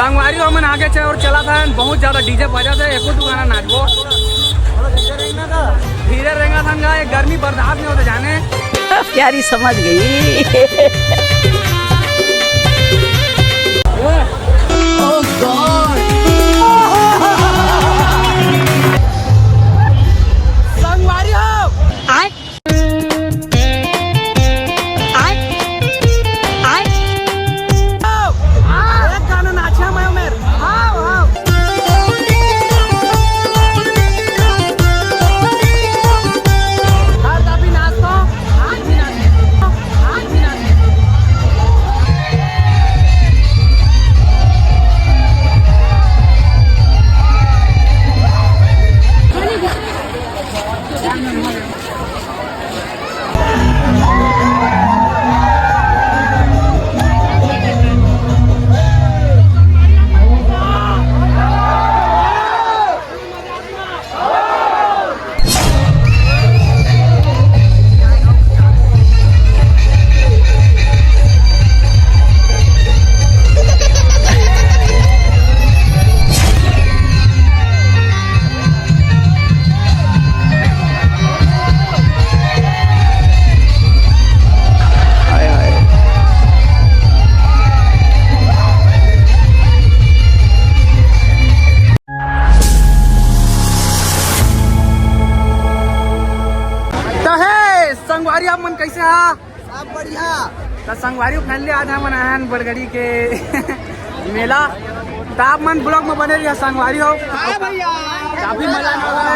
संगवारी हमन आगे छे और चला था बहुत ज्यादा डीजे बजा थे एको तू गाना नाचबो धीरे रहेगा था ये गर्मी बर्दाश्त नहीं होते जाने प्यारी समझ गई। संगवारी आप मन कैसे हा सब बढ़िया। तो संगवारी फैमिली आज हम आन बड़गड़ी के मेला तो आप मन ब्लॉग में बने रहिए संगवारी हो भैया काफी मजा है पूरा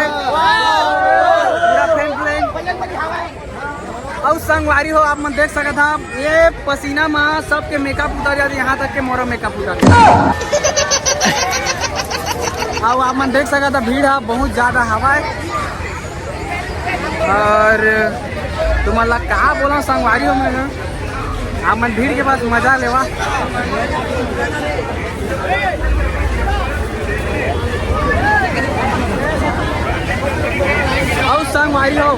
और संगवारी हो आप मन देख सकते था ये पसीना में सबके मेकअप उतर जाते यहाँ तक के मोरो मेकअप उतर अब आप मन देख सकते था भीड़ है बहुत ज्यादा हवा है और तुम्हारा कहा बोला संगवारी हो मैं आप मन भीड़ के पास मजा लेवा और संगवारी हो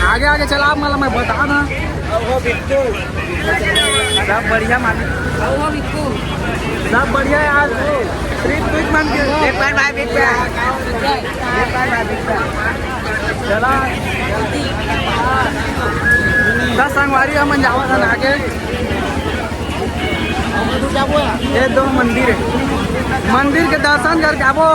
आगे आगे चला मतलब मैं बता ना सब बढ़िया मालिक सब बढ़िया यार चला दस संगवारी हम जावा था आगे ये दो मंदिर है मंदिर के दर्शन करके आबो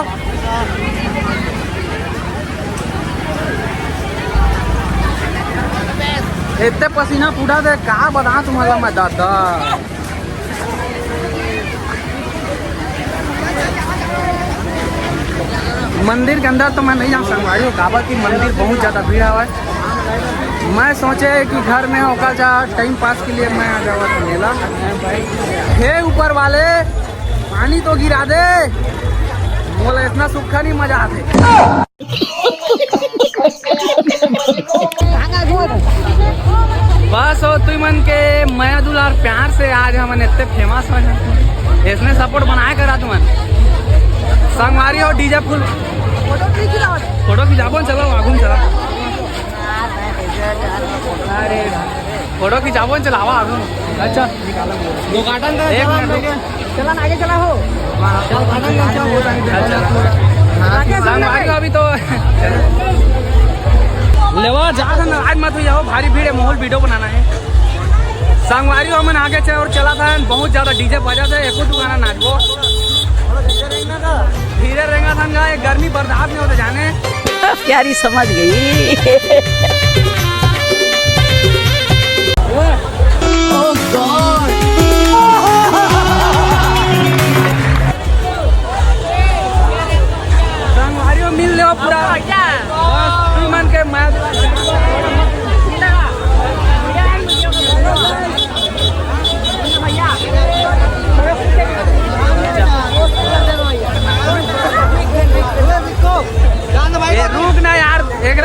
इतने पसीना फूटा थे कहा बता तुम्हारा मैं दादा मंदिर के अंदर तो मैं नहीं जा संगवारी हूँ काबा की मंदिर बहुत ज़्यादा भीड़ है मैं सोचे कि घर में होकर जा टाइम पास के लिए मैं आ जाऊँ मेला हे ऊपर वाले पानी तो गिरा दे बोला इतना सूखा नहीं मजा आते बस हो तुम मन के माया दुलार प्यार से आज हम इतने फेमस हो इसने सपोर्ट बनाया करा तुमन संगवारी हो डीजे फुल फोटो खिंचाबो चलो आगू चला अरे फोटो खिंचाबो चलावा आगू अच्छा दो कार्टन का एक मिनट चला आगे चला हो संगवारी अभी तो लेवा जा आज मत हो जाओ भारी भीड़ है माहौल वीडियो बनाना है संगवारी हमन आगे छे और चला था बहुत ज्यादा डीजे बजा थे एको तू गाना नाचबो धीरे रहेगा था ये गर्मी बर्दाश्त नहीं होते जाने प्यारी समझ गई। संगवारी मिल ले पूरा मन के रुक ना यार एक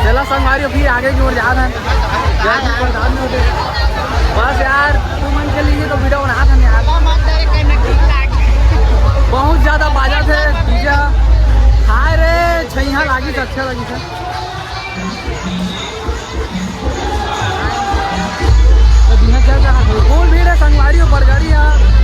चला संगवारी फिर आगे की ओर जा रहा है बस यार तुम मन के लिए तो वीडियो बना था यार बहुत ज्यादा बाजा थे डीजे हाय रे छैया लागी तो अच्छा लगी था फुल भीड़ है संगवारी बड़गड़ी है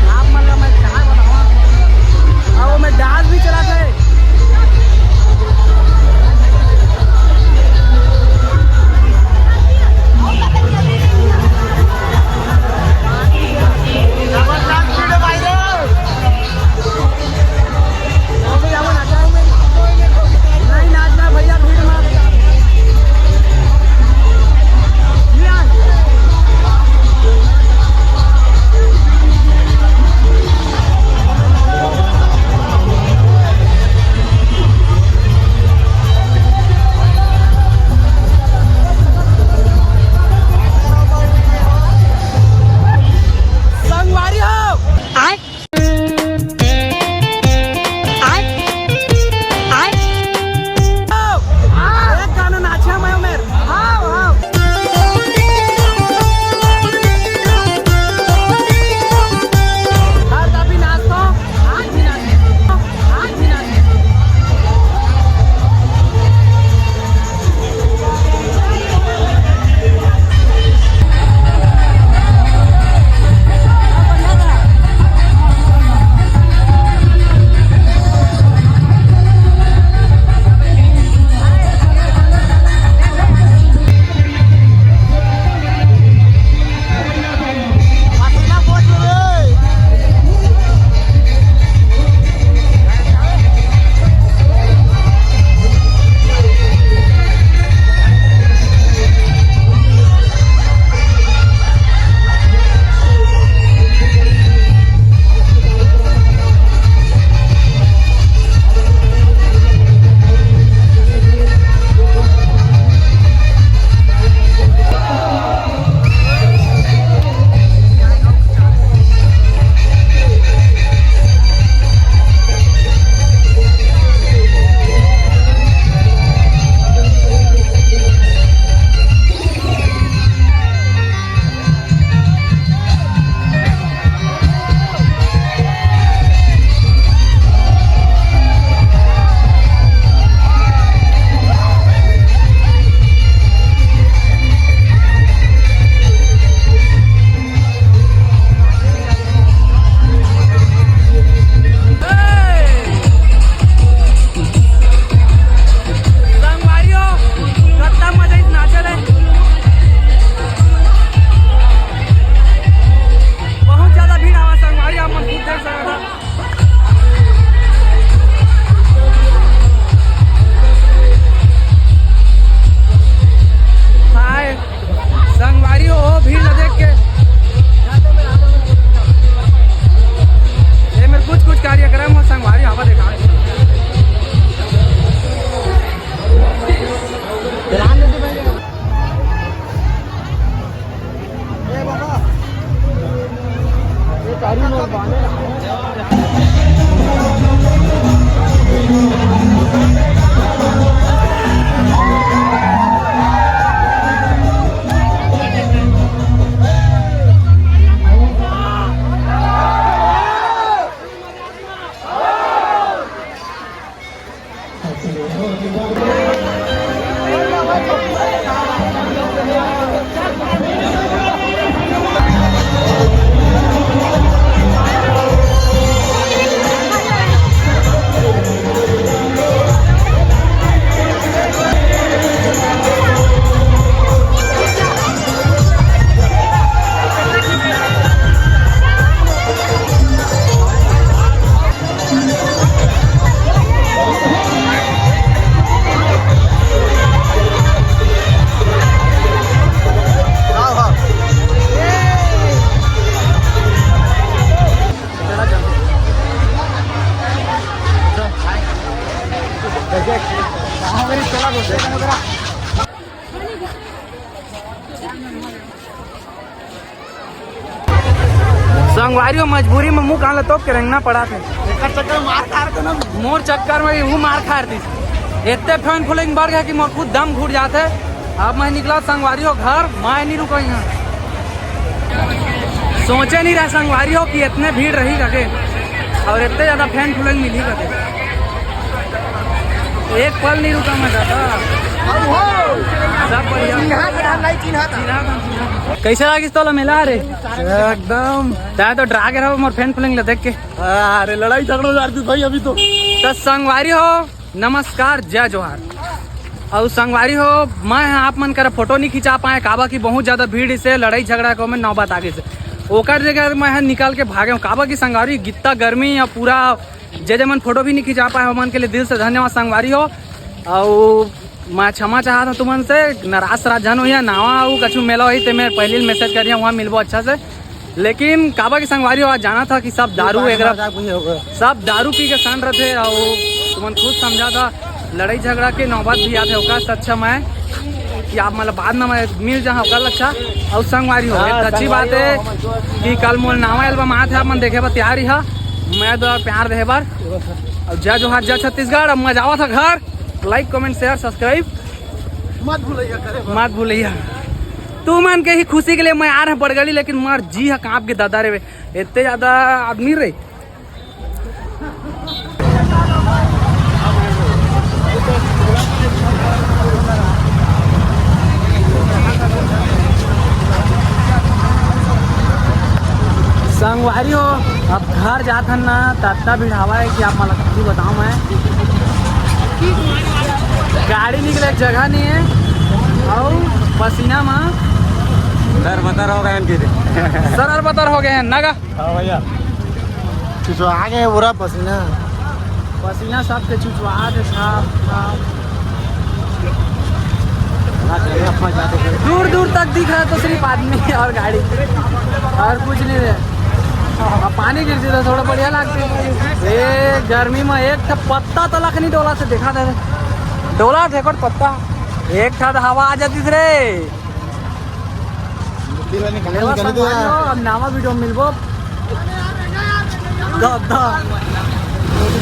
संगवारी मजबूरी में मुंह काला तो करना पड़ा थे मोर चक्कर में वो मार खा रही इतने फैन फॉलोइंग बढ़ गया कि मोर खुद दम घुट जाते। अब मैं निकला संगवारी हो घर, मैं नहीं रुका यहाँ। सोचे नहीं रहा संगवारी हो कि इतने भीड़ रही करके और इतने ज्यादा फैन फॉलोइंग मिली करके। एक पल नहीं रुका मैं दादा। सब कैसे लगी तो मेला रे एकदम चाहे तो डरा के रहो मोर फैन फॉलोइंग देख के। अरे लड़ाई झगड़ा जाती भाई अभी तो संगवारी हो नमस्कार जय जोहार। और संगवारी हो मैं आप मन कर फोटो नहीं खिंचा पाए काबा की बहुत ज्यादा भीड़ से लड़ाई झगड़ा को मैं नौबत आगे से ओकर जगह मैं निकाल के भागे हूँ। काबा की संगवारी गित्ता गर्मी या पूरा जे मन फोटो भी नहीं खिंचा पाए मन के लिए दिल से धन्यवाद संगवारी हो। और मैं क्षमा चाहता हूँ तुमन से नाराज राजन हो या नावा हो कछु मेला हुई तो मैं पहले मैसेज करिए वहाँ मिलबो अच्छा से। लेकिन काबा की संगवारी हो आज जाना था कि सब दारू एक सब दारू पी के सन रहे थे और तुमन खुद समझा था लड़ाई झगड़ा के नौबत भी आते होगा। अच्छा मैं कि आप मतलब बाद में मैं मिल जाए कल अच्छा। और संगवारी हो एक अच्छी बात है कि कल मोल नावा एल्बम आए थे आप मन देखे पर तैयार ही है मैं तो प्यार दे बार। और जय जोहार जय छत्तीसगढ़। अब मैं जावा था घर, लाइक कमेंट शेयर सब्सक्राइब मत भूलिया। तू मन के ही खुशी के लिए मैं आ रहा बड़गड़ी लेकिन मार जी है कांप के दादा रे इतने ज्यादा आदमी रे। संगवारी हो अब घर जाता ना तत्ता भिड़ावा है कि आप मतलब बताऊँ मैं गाड़ी निकले जगह नहीं है और पसीना में सर बतर हो गए इनके सर बतर हो गए हैं नगा। हाँ भैया आ गए पूरा पसीना पसीना सब के चुचवा दे दूर दूर तक दिख रहा है तो सिर्फ आदमी और गाड़ी और कुछ नहीं है। पानी गिरती था थोड़ा बढ़िया लगती है गर्मी में एक पत्ता तलक नहीं डोला से देखा था डोला थे पत्ता एक था हवा आ जाती थे रे। अब नावा वीडियो मिलबो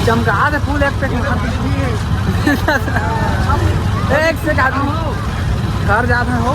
चमका दे फूल एक एक से घर जाते हो।